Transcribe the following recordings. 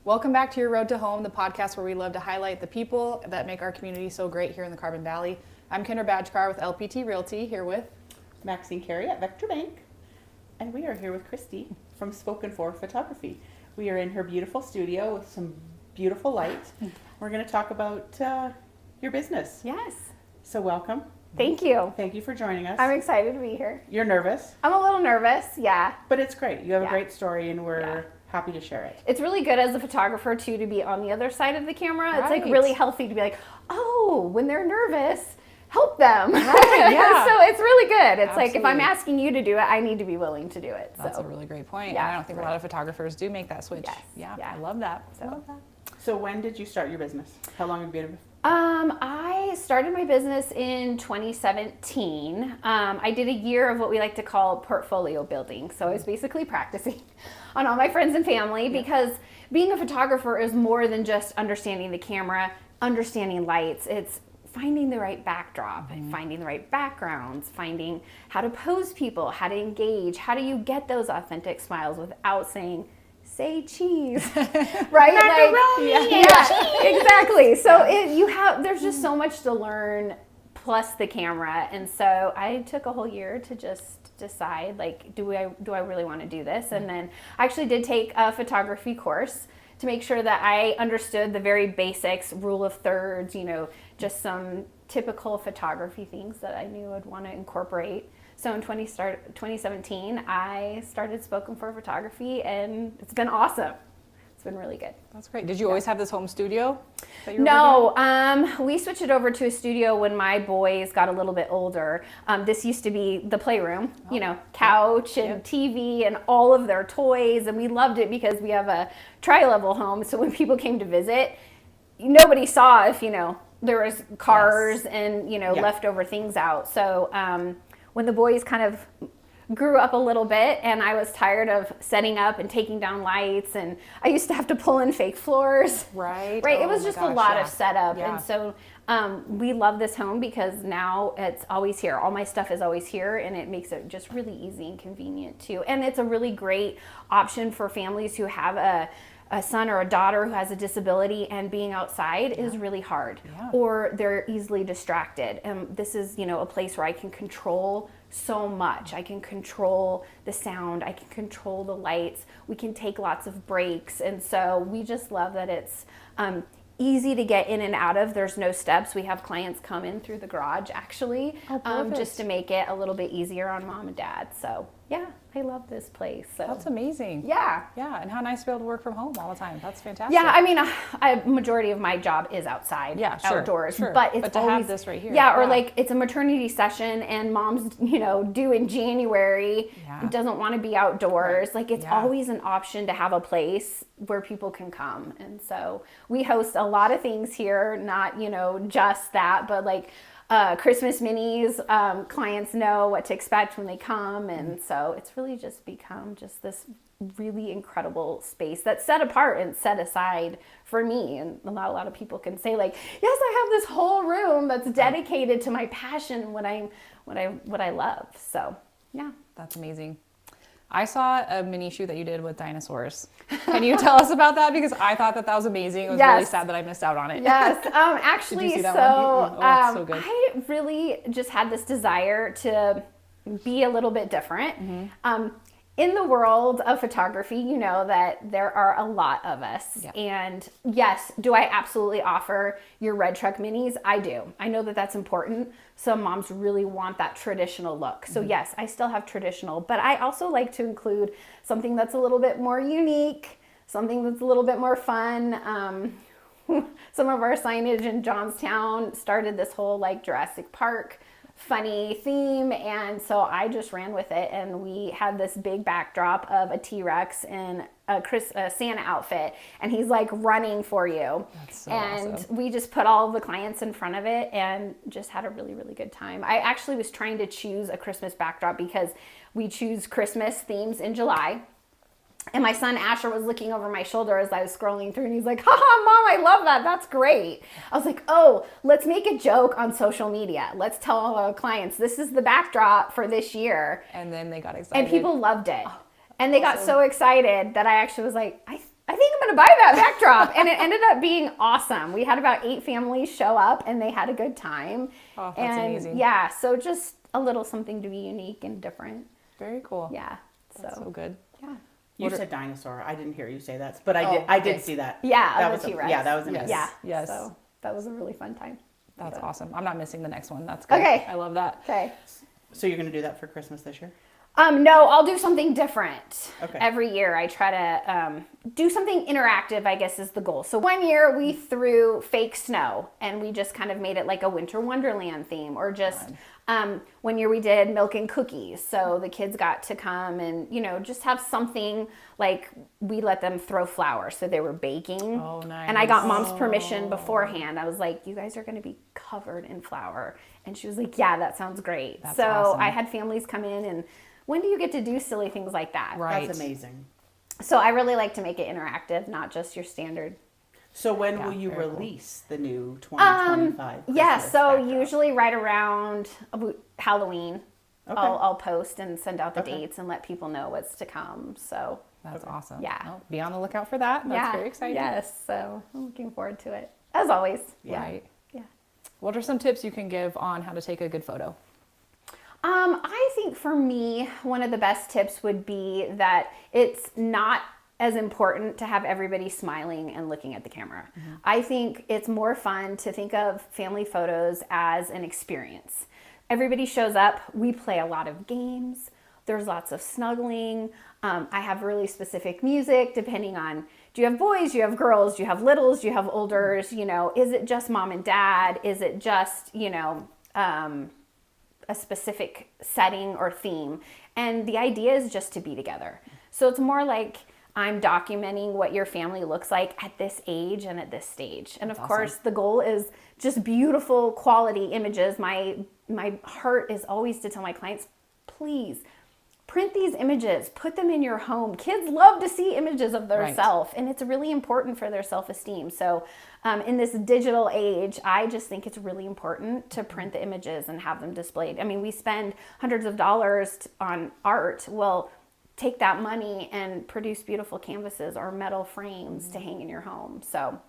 Welcome back to Your Road to Home, the podcast where we love to highlight the people that make our community so great here in the Carbon Valley. I'm Kendra Badgekar with LPT Realty, here with Maxine Carey at Vector Bank, and we are here with Kristie from Spoken For Photography. We are in her beautiful studio with some beautiful lights. We're going to talk about your business. Yes. So welcome. Thank you. Thank you for joining us. I'm excited to be here. You're nervous? I'm a little nervous, yeah. But it's great. You have Yeah. a great story, and we're Yeah. happy to share it. It's really good as a photographer, too, to be on the other side of the camera. It's like Right. really healthy to be like, oh, when they're nervous, help them. Right, yeah. So it's really good. It's like if I'm Absolutely. asking you to do it, I need to be willing to do it. That's so a really great point. Yeah, I don't think a lot of photographers do make that switch. Yes, Yeah, yeah. I love that. So- I love that. So when did you start your business? How long have you been? I started my business in 2017. I did a year of what we like to call portfolio building. So I was basically practicing on all my friends and family because being a photographer is more than just understanding the camera, understanding lights. It's finding the right backdrop, finding the right backgrounds, finding how to pose people, how to engage, how do you get those authentic smiles without saying, say cheese, right? Macaroni Yeah, exactly. So there's just so much to learn, plus the camera, and so I took a whole year to just decide, like, do I really want to do this? And then I actually did take a photography course to make sure that I understood the very basics, rule of thirds, just some typical photography things that I knew I'd want to incorporate. So in 2017, I started Spoken For Photography, and it's been awesome. It's been really good. That's great. Did you always have this home studio? That you were No, we switched it over to a studio when my boys got a little bit older. This used to be the playroom, couch and TV and all of their toys, and we loved it because we have a tri-level home. So when people came to visit, nobody saw if there was cars and leftover things out. So when the boys kind of grew up a little bit and I was tired of setting up and taking down lights, and I used to have to pull in fake floors. Right. Right. Oh It was my just a gosh, lot yeah. of setup. Yeah. And so we love this home because now it's always here. All my stuff is always here, and it makes it just really easy and convenient too. And it's a really great option for families who have a son or a daughter who has a disability, and being outside is really hard, or they're easily distracted. And this is, a place where I can control so much. I can control the sound, I can control the lights, we can take lots of breaks. And so we just love that it's easy to get in and out of. There's no steps. We have clients come in through the garage actually, just to make it a little bit easier on mom and dad. So yeah, I love this place. So That's amazing. yeah. Yeah, and how nice to be able to work from home all the time. That's fantastic. Yeah, I mean, a majority of my job is outside, Yeah, sure, outdoors, sure. but it's to always, have this right here. Yeah, or like it's a maternity session and mom's, due in January, Yeah. doesn't want to be outdoors. Like it's Yeah. always an option to have a place where people can come. And so we host a lot of things here, not, just that, but like Christmas minis, clients know what to expect when they come. And so it's really just become just this really incredible space that's set apart and set aside for me. And not a lot of people can say like, yes, I have this whole room that's dedicated to my passion and what I love. So yeah. That's amazing. I saw a mini shoot that you did with dinosaurs. Can you tell us about that? Because I thought that was amazing. It was really Yes. sad that I missed out on it. Yes, actually, see that so, one? Oh, it's so good. I really just had this desire to be a little bit different. In the world of photography, you know that there are a lot of us. Yeah. And yes, do I absolutely offer your red truck minis? I do. I know that that's important. Some moms really want that traditional look. So yes, I still have traditional, but I also like to include something that's a little bit more unique, something that's a little bit more fun. Some of our signage in Johnstown started this whole like Jurassic Park funny theme, and so I just ran with it, and we had this big backdrop of a T-Rex in a Santa outfit, and he's like running for you. That's so and awesome. we just put all of the clients in front of it and just had a really, really good time. I actually was trying to choose a Christmas backdrop because we choose Christmas themes in July. And my son Asher was looking over my shoulder as I was scrolling through, and he's like, haha, Mom, I love that. That's great. I was like, oh, let's make a joke on social media. Let's tell all our clients, this is the backdrop for this year. And then they got excited. And people loved it. And they got so excited that I actually was like, I think I'm going to buy that backdrop. And it ended up being awesome. We had about 8 families show up and they had a good time. Oh, that's amazing. Yeah, so just a little something to be unique and different. Very cool. Yeah. That's so good. Yeah. You said dinosaur. I didn't hear you say that, but Oh, I did see that. Yeah, that the was T-Rex. yeah, that was amazing. Yeah. Yes. So that was a really fun time. That's awesome. I'm not missing the next one. That's good. Okay. I love that. Okay. So you're going to do that for Christmas this year? No, I'll do something different. Okay. Every year I try to do something interactive, I guess is the goal. So one year we threw fake snow and we just kind of made it like a winter wonderland theme, or just one year we did milk and cookies. So the kids got to come and, just have something, like we let them throw flowers. So they were baking. Oh, nice. And I got mom's permission beforehand. I was like, you guys are going to be covered in flour. And she was like, yeah, that sounds great. That's so awesome. I had families come in, and when do you get to do silly things like that? Right. That's amazing. So I really like to make it interactive, not just your standard. So when will you release the new 2025? Yeah, Christmas so backdrop? usually right around Halloween, Okay. I'll post and send out the Okay. dates and let people know what's to come. So That's awesome. Yeah. Well, be on the lookout for that. That's yeah, very exciting. Yes, so I'm looking forward to it as always. Yeah. Right. Yeah. What are some tips you can give on how to take a good photo? I think for me, one of the best tips would be that it's not as important to have everybody smiling and looking at the camera. I think it's more fun to think of family photos as an experience. Everybody shows up, we play a lot of games, there's lots of snuggling. I have really specific music depending on, do you have boys, do you have girls, do you have littles, do you have olders, is it just mom and dad? Is it just, a specific setting or theme? And the idea is just to be together. So it's more like I'm documenting what your family looks like at this age and at this stage. And of course, the goal is just beautiful quality images. My heart is always to tell my clients, please print these images, put them in your home. Kids love to see images of their self, and it's really important for their self-esteem. So in this digital age, I just think it's really important to print the images and have them displayed. I mean, we spend hundreds of dollars on art. Well, take that money and produce beautiful canvases or metal frames to hang in your home. So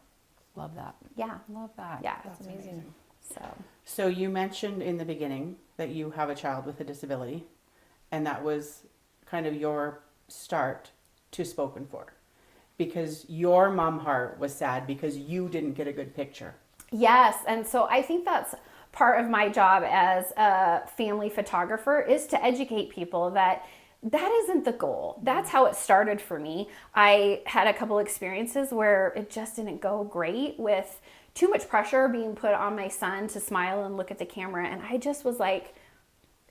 Love that. yeah, Love that. yeah. That's amazing. So you mentioned in the beginning that you have a child with a disability, and that was kind of your start to Spoken For, because your mom heart was sad because you didn't get a good picture. Yes, and so I think that's part of my job as a family photographer, is to educate people that isn't the goal. That's how it started for me. I had a couple experiences where it just didn't go great, with too much pressure being put on my son to smile and look at the camera, and I just was like,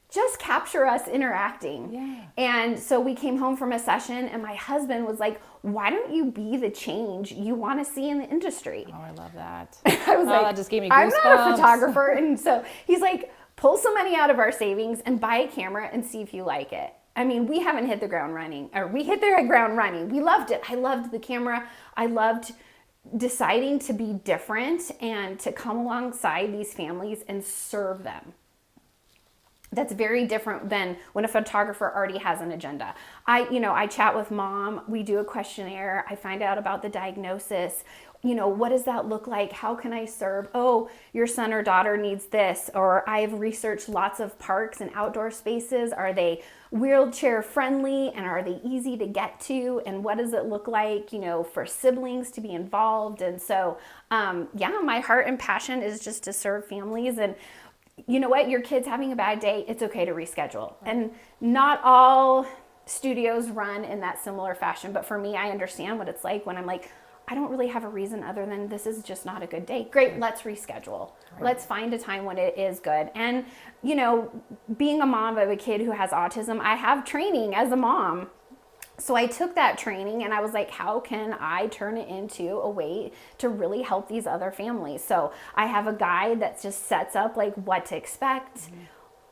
just capture us interacting. Yeah. And so we came home from a session and my husband was like, why don't you be the change you want to see in the industry? Oh, I love that. I was like, that just gave me goosebumps. I'm not a photographer. And so he's like, pull some money out of our savings and buy a camera and see if you like it. I mean, we haven't hit the ground running, or we hit the ground running. We loved it. I loved the camera. I loved deciding to be different and to come alongside these families and serve them. That's very different than when a photographer already has an agenda. I chat with mom, we do a questionnaire, I find out about the diagnosis. What does that look like? How can I serve? Oh, your son or daughter needs this. Or I've researched lots of parks and outdoor spaces. Are they wheelchair friendly, and are they easy to get to? And what does it look like, for siblings to be involved? And so, my heart and passion is just to serve families. And you know what? Your kid's having a bad day, it's okay to reschedule. And not all studios run in that similar fashion. But for me, I understand what it's like when I'm like, I don't really have a reason other than this is just not a good day. Great, let's reschedule. Right. Let's find a time when it is good. And, being a mom of a kid who has autism, I have training as a mom. So I took that training and I was like, how can I turn it into a way to really help these other families? So I have a guide that just sets up like what to expect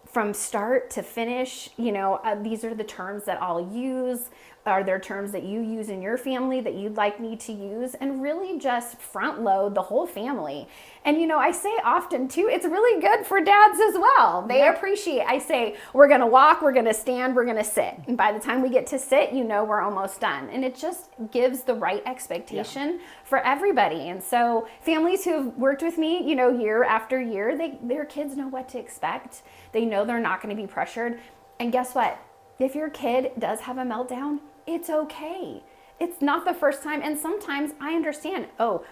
from start to finish. These are the terms that I'll use. are there terms that you use in your family that you'd like me to use? And really just front load the whole family. And I say often too, it's really good for dads as well. They appreciate, I say, we're going to walk, we're going to stand, we're going to sit. And by the time we get to sit, we're almost done. And it just gives the right expectation for everybody. And so families who've worked with me, year after year, their kids know what to expect. They know they're not going to be pressured. And guess what? If your kid does have a meltdown, it's okay. It's not the first time. And sometimes I understand,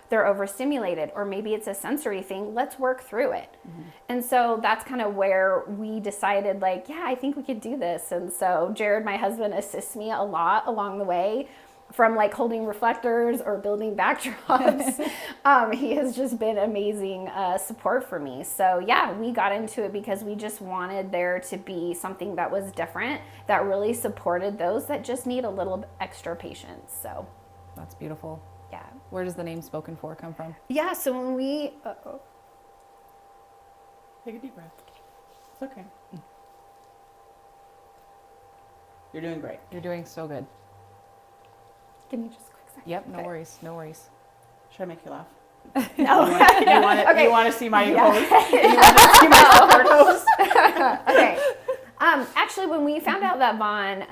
they're overstimulated, or maybe it's a sensory thing. Let's work through it. Mm-hmm. And so that's kind of where we decided, I think we could do this. And so Jared, my husband, assists me a lot along the way, from holding reflectors or building backdrops. He has just been amazing support for me. So we got into it because we just wanted there to be something that was different, that really supported those that just need a little extra patience. So that's beautiful. Yeah. Where does the name Spoken For come from? Yeah, so when we... Take a deep breath. It's okay. You're doing great. You're doing so good. Give me just a quick second. Yep, no worries. Should I make you laugh? No. You want to see my hose? You want to see my support hose? Okay. Actually, when we found out that Vaughn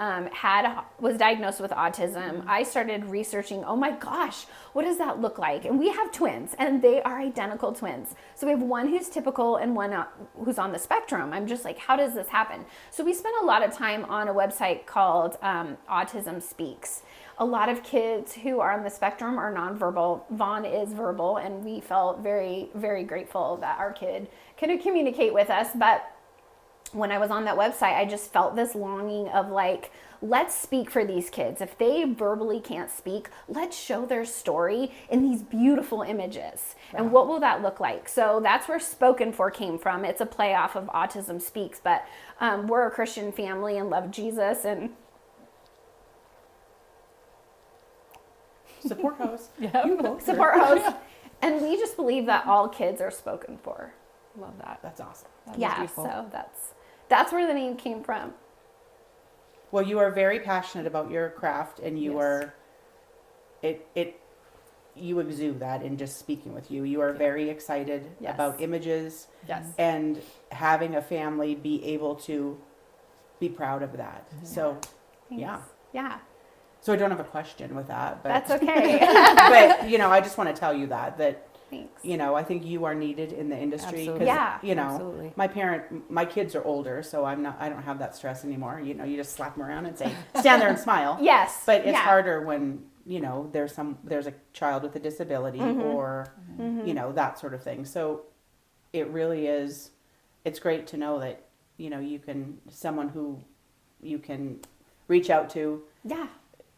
was diagnosed with autism, I started researching, oh my gosh, what does that look like? And we have twins, and they are identical twins. So we have one who's typical and one who's on the spectrum. I'm just like, how does this happen? So we spent a lot of time on a website called Autism Speaks. A lot of kids who are on the spectrum are nonverbal. Vaughn is verbal, and we felt very, very grateful that our kid could communicate with us. But when I was on that website, I just felt this longing of let's speak for these kids. If they verbally can't speak, let's show their story in these beautiful images. Wow. And what will that look like? So that's where Spoken For came from. It's a play off of Autism Speaks, but we're a Christian family and love Jesus, and support host. Support host. And we just believe that all kids are spoken for. Love that. That's awesome. So that's where the name came from. Well, you are very passionate about your craft, and you are you exude that in just speaking with you. You are very excited about images, and having a family be able to be proud of that. Mm-hmm. So, Thanks. yeah. So I don't have a question with that, but that's okay. But I just want to tell you that Thanks. I think you are needed in the industry. Absolutely. Absolutely. My kids are older, so I don't have that stress anymore. You just slap them around and say, stand there and smile. Yes. But it's harder when, there's a child with a disability, mm-hmm. or, mm-hmm. That sort of thing. So it really is, it's great to know that, someone who you can reach out to. Yeah.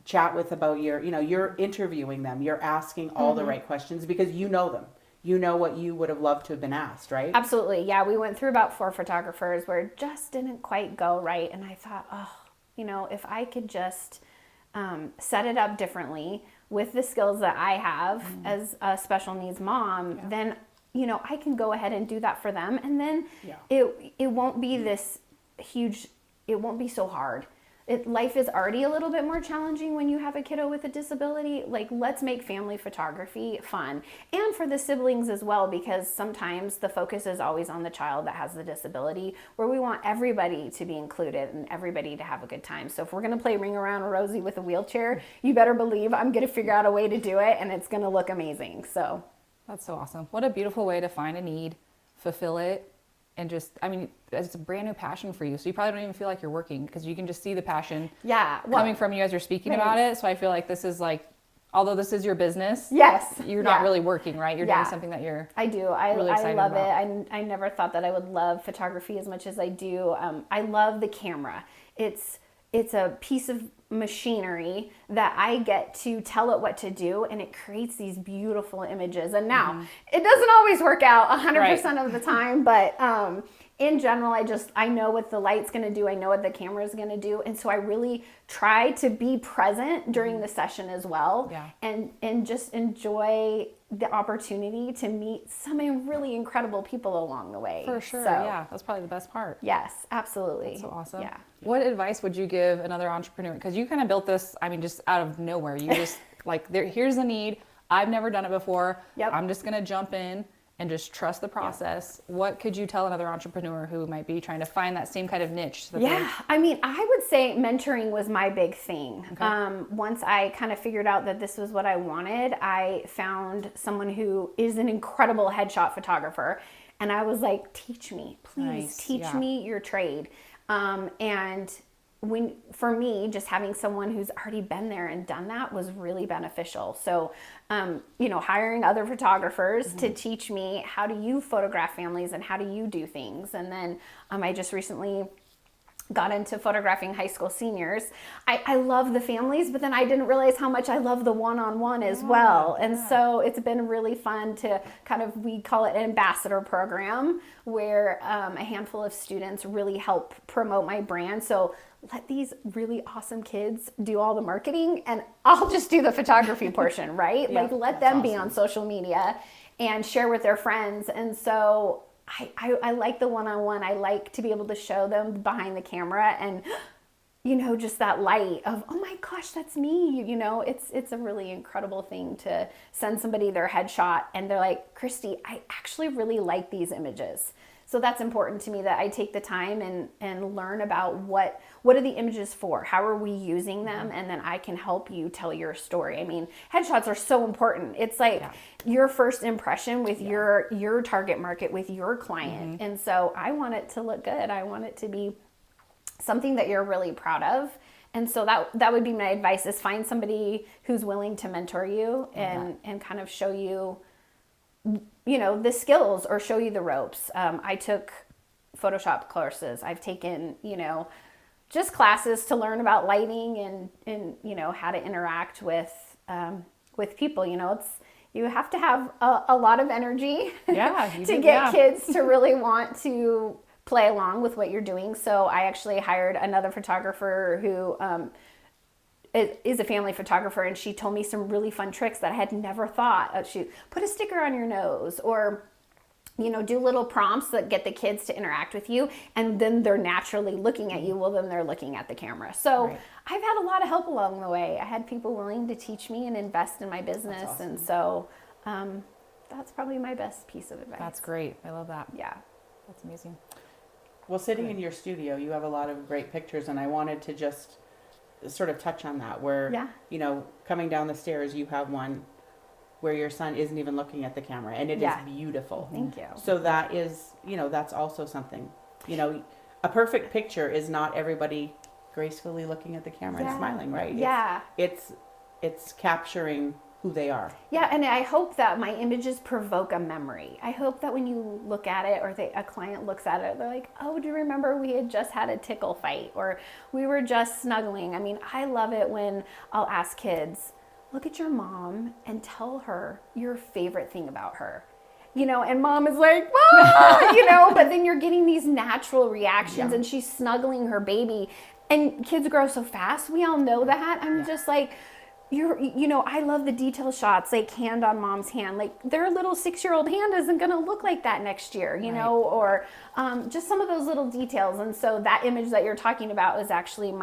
Chat with about you're interviewing them, you're asking all mm-hmm. the right questions because you know them. You know what you would have loved to have been asked, right? Absolutely. Yeah, we went through about 4 photographers where it just didn't quite go right. And I thought, if I could just set it up differently with the skills that I have mm-hmm. as a special needs mom, then, I can go ahead and do that for them. And then it won't be this huge, it won't be so hard. Life is already a little bit more challenging when you have a kiddo with a disability. Let's make family photography fun. And for the siblings as well, because sometimes the focus is always on the child that has the disability, where we want everybody to be included and everybody to have a good time. So if we're going to play Ring Around Rosie with a wheelchair, you better believe I'm going to figure out a way to do it, and it's going to look amazing. So that's so awesome. What a beautiful way to find a need, fulfill it, and just, it's a brand new passion for you. So you probably don't even feel like you're working because you can just see the passion coming from you as you're speaking about it. So I feel like this is although this is your business, you're not really working, right? You're doing something that you're I do. I love it. I never thought that I would love photography as much as I do. I love the camera. It's a piece of machinery that I get to tell it what to do, and it creates these beautiful images. And now it doesn't always work out 100% of the time, but in general, I know what the light's going to do. I know what the camera is going to do. And so I really try to be present during the session as well, and just enjoy the opportunity to meet some really incredible people along the way. For sure. Yeah. That's probably the best part. Yes, absolutely. That's so awesome. Yeah. What advice would you give another entrepreneur? Because you kind of built this, I mean, just out of nowhere. You just like, here's a need. I've never done it before. I'm just going to jump in and just trust the process. What could you tell another entrepreneur who might be trying to find that same kind of niche? I mean, I would say mentoring was my big thing. Okay. Once I kind of figured out that this was what I wanted, I found someone who is an incredible headshot photographer. And I was like, teach me, please teach me your trade. And for me, just having someone who's already been there and done that was really beneficial. So, hiring other photographers to teach me, how do you photograph families and how do you do things? And then I just recently got into photographing high school seniors. I love the families, but then I didn't realize how much I love the one-on-one as well. And so it's been really fun to we call it an ambassador program, where a handful of students really help promote my brand. So let these really awesome kids do all the marketing and I'll just do the photography portion, right? Let them be on social media and share with their friends. And so I like the one-on-one. I like to be able to show them behind the camera and, just that light of, oh my gosh, that's me. It's a really incredible thing to send somebody their headshot and they're like, Kristie, I actually really like these images. So that's important to me, that I take the time and learn about what are the images for? How are we using them? And then I can help you tell your story. I mean, headshots are so important. It's like your first impression with your target market, with your client. And so I want it to look good. I want it to be something that you're really proud of. And so that would be my advice, is find somebody who's willing to mentor you and kind of show you the skills or show you the ropes. I took Photoshop courses. I've taken, just classes to learn about lighting and how to interact with people. You have to have a lot of energy to get kids to really want to play along with what you're doing. So I actually hired another photographer who is a family photographer, and she told me some really fun tricks that I had never thought of. She put a sticker on your nose, or do little prompts that get the kids to interact with you, and then they're naturally looking at you. Well, then they're looking at the camera. So I've had a lot of help along the way. I had people willing to teach me and invest in my business. That's awesome. And so that's probably my best piece of advice. That's great. I love that. Yeah. That's amazing. Well, sitting in your studio, you have a lot of great pictures, and I wanted to just sort of touch on that, where coming down the stairs, you have one where your son isn't even looking at the camera, and it is beautiful. Thank you. So that is, that's also something, a perfect picture is not everybody gracefully looking at the camera and smiling, right? It's capturing who they are. Yeah, and I hope that my images provoke a memory. I hope that when you look at it, or a client looks at it, they're like, oh, do you remember we had just had a tickle fight, or we were just snuggling? I mean, I love it when I'll ask kids, look at your mom and tell her your favorite thing about her. And mom is like, but then you're getting these natural reactions, and she's snuggling her baby, and kids grow so fast. We all know that. I'm just like, I love the detail shots, like hand on mom's hand. Like, their little 6-year-old hand isn't going to look like that next year, or just some of those little details. And so that image that you're talking about is actually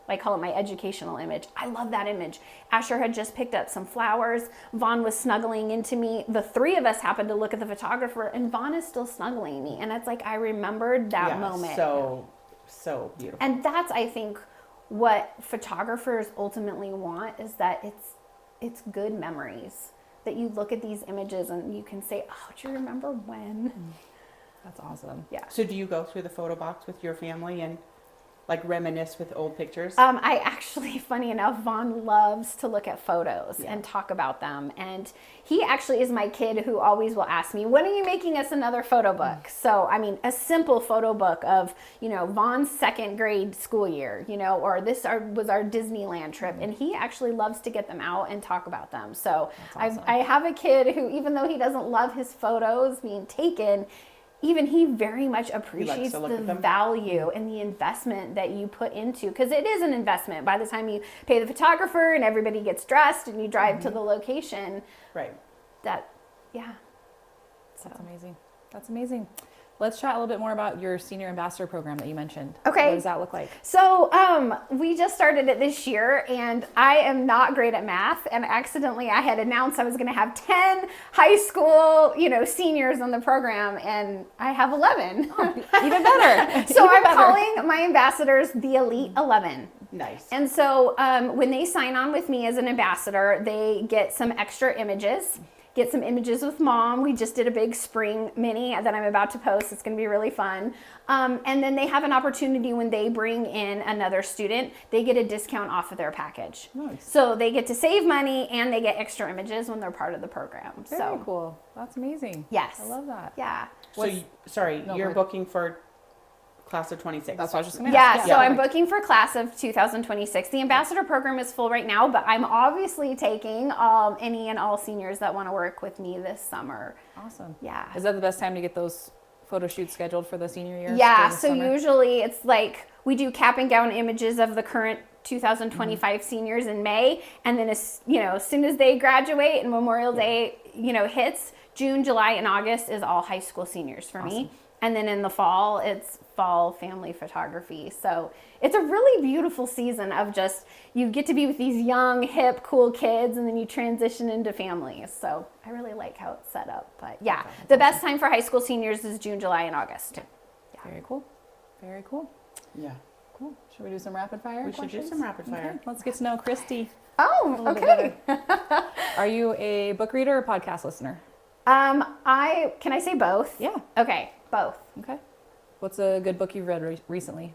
I call it my educational image. I love that image. Asher had just picked up some flowers. Vaughn was snuggling into me. The three of us happened to look at the photographer, and Vaughn is still snuggling me. And it's like, I remembered that moment. So beautiful. And that's, I think, what photographers ultimately want, is that it's good memories, that you look at these images and you can say, oh, do you remember when? That's awesome. Yeah. So do you go through the photo box with your family and like reminisce with old pictures? I actually, funny enough, Vaughn loves to look at photos and talk about them. And he actually is my kid who always will ask me, when are you making us another photo book? So, I mean, a simple photo book of, Vaughn's second grade school year, or this was our Disneyland trip. And he actually loves to get them out and talk about them. So awesome. I have a kid who, even though he doesn't love his photos being taken, even he very much appreciates the value and the investment that you put into, because it is an investment. By the time you pay the photographer and everybody gets dressed and you drive to the location. Right. That's amazing. That's amazing. Let's chat a little bit more about your senior ambassador program that you mentioned. Okay. What does that look like? So we just started it this year, and I am not great at math, and accidentally I had announced I was going to have 10 high school, seniors on the program, and I have 11. Oh, even better. So I'm calling my ambassadors the Elite 11. Nice. And so when they sign on with me as an ambassador, they get some extra images. Get some images with mom. We just did a big spring mini that I'm about to post. It's going to be really fun. And then they have an opportunity when they bring in another student, they get a discount off of their package. Nice. So they get to save money and they get extra images when they're part of the program. Very cool. That's amazing. Yes. I love that. Yeah. So you're booking for class of 26. That's what I was just going to ask. So I'm booking for class of 2026. The ambassador program is full right now, but I'm obviously taking any and all seniors that want to work with me this summer. Awesome. Yeah. Is that the best time to get those photo shoots scheduled for the senior year? Yeah. So usually it's like we do cap and gown images of the current 2025 seniors in May, and then as soon as they graduate and Memorial Day hits, June, July, and August is all high school seniors for me. And then in the fall, it's fall family photography. So it's a really beautiful season of just, you get to be with these young, hip, cool kids, and then you transition into families. So I really like how it's set up. But yeah, the best time for high school seniors is June, July, and August. Yeah. Very cool. Very cool. Yeah. Cool. Should we do some rapid fire questions? We should do some rapid fire. Okay. Let's get to know Kristie. Oh, okay. Are you a book reader or podcast listener? Can I say both? Yeah. Okay, both. Okay. What's a good book you've read recently?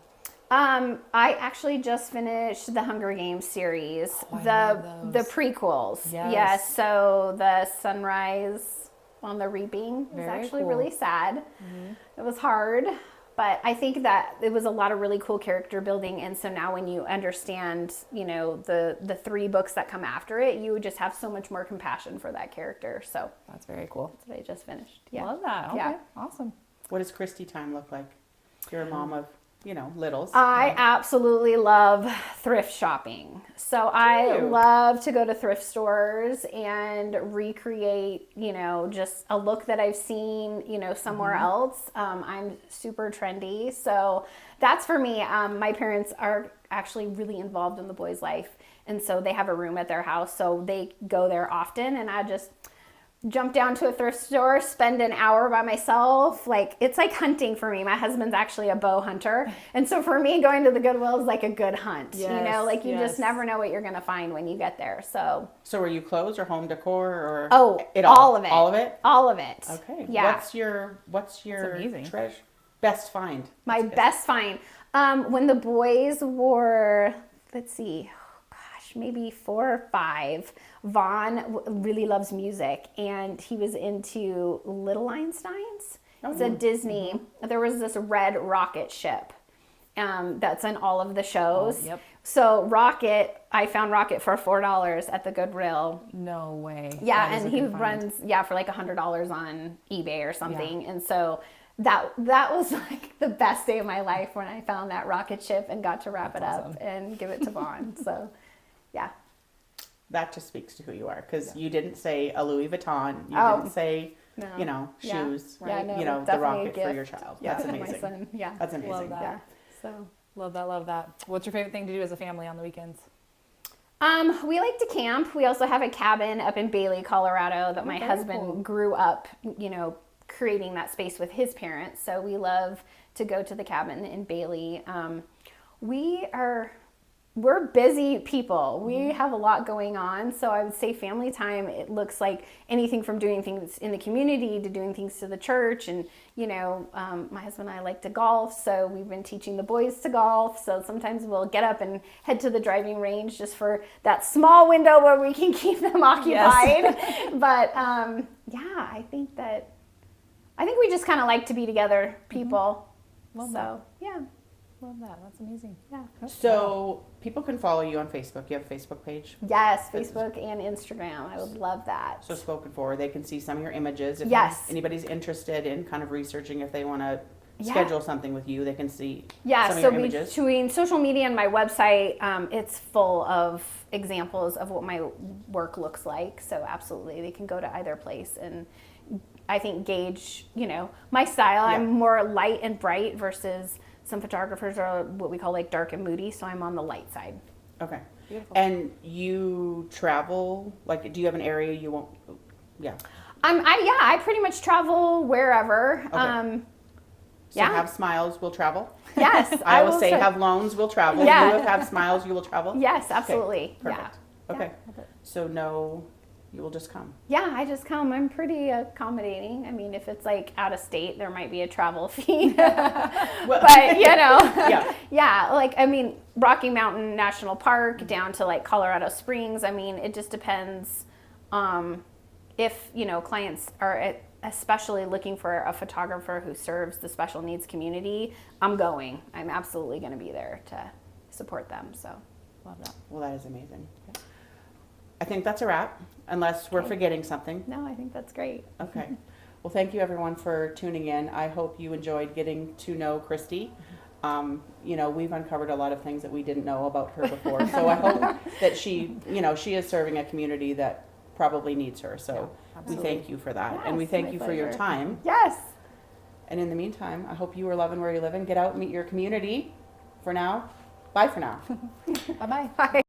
I actually just finished the Hunger Games series, the prequels. Yes. So the Sunrise on the Reaping was actually really sad. Mm-hmm. It was hard, but I think that it was a lot of really cool character building. And so now when you understand, the 3 books that come after it, you just have so much more compassion for that character. So that's very cool. That's what I just finished. Yeah. Love that. Okay. Yeah. Awesome. What does Kristie time look like? You're a mom of, littles. I absolutely love thrift shopping. So I love to go to thrift stores and recreate, just a look that I've seen, somewhere else. I'm super trendy. So that's for me. My parents are actually really involved in the boys' life. And so they have a room at their house. So they go there often. And I just jump down to a thrift store, spend an hour by myself. It's like hunting for me. My husband's actually a bow hunter. And so for me, going to the Goodwill is like a good hunt. Yes, you just never know what you're going to find when you get there. So are you clothes or home decor or all of it? All of it? All of it. Okay. Yeah. What's your best find? My best find. When the boys were, let's see, maybe 4 or 5, Vaughn really loves music, and he was into Little Einsteins. It's a Disney. Mm-hmm. There was this red rocket ship that's in all of the shows. Oh, yep. So Rocket, I found Rocket for $4 at the Goodwill. No way. Yeah, and he runs for like $100 on eBay or something, and so that was like the best day of my life when I found that rocket ship and got to wrap it up and give it to Vaughn. So. Yeah. That just speaks to who you are, because you didn't say a Louis Vuitton. You didn't say, shoes, right? The rocket for your child. Yeah, that's amazing. My son. Yeah. That's amazing. Love that. Yeah. So. Love that. What's your favorite thing to do as a family on the weekends? We like to camp. We also have a cabin up in Bailey, Colorado that my husband grew up, creating that space with his parents. So we love to go to the cabin in Bailey. We are we're busy people. We have a lot going on. So I would say family time, it looks like anything from doing things in the community to doing things to the church. And, you know, my husband and I like to golf. So we've been teaching the boys to golf. So sometimes we'll get up and head to the driving range just for that small window where we can keep them occupied. Yes. But yeah, I think we just kind of like to be together, people. Love so, that. Yeah. Love that. That's amazing. Yeah. So people can follow you on Facebook. You have a Facebook page? Yes, Facebook and Instagram. I would love that. So Spoken For, they can see some of your images. If yes. anybody's interested in kind of researching, if they want to schedule something with you, they can see some of your images. Between social media and my website, it's full of examples of what my work looks like. So absolutely, they can go to either place and I think gauge, you know, my style. Yeah. I'm more light and bright versus some photographers are what we call like dark and moody, so I'm on the light side. Okay. Beautiful. And you travel, like, do you have an area you won't, yeah. I pretty much travel wherever. Okay. So have smiles, we'll travel? Yes. I always say have loans, we'll travel. Yeah. You have smiles, you will travel? Yes, absolutely. Okay. Perfect. Yeah. Okay. Yeah. So no, you will just come. Yeah, I just come. I'm pretty accommodating. I mean, if it's like out of state, there might be a travel fee. Well, but, you know, yeah. Yeah, like, I mean, Rocky Mountain National Park down to like Colorado Springs. I mean, it just depends if, you know, clients are especially looking for a photographer who serves the special needs community. I'm absolutely going to be there to support them. So, love that. Well, that is amazing. Okay. I think that's a wrap, unless we're forgetting something. No, I think that's great. Okay. Well, thank you everyone for tuning in. I hope you enjoyed getting to know Kristie. You know, we've uncovered a lot of things that we didn't know about her before. So I hope that she is serving a community that probably needs her. So we thank you for that. Yes, and we thank you for your time. Yes. And in the meantime, I hope you are loving where you live and get out and meet your community. For now, bye for now. Bye-bye. Bye.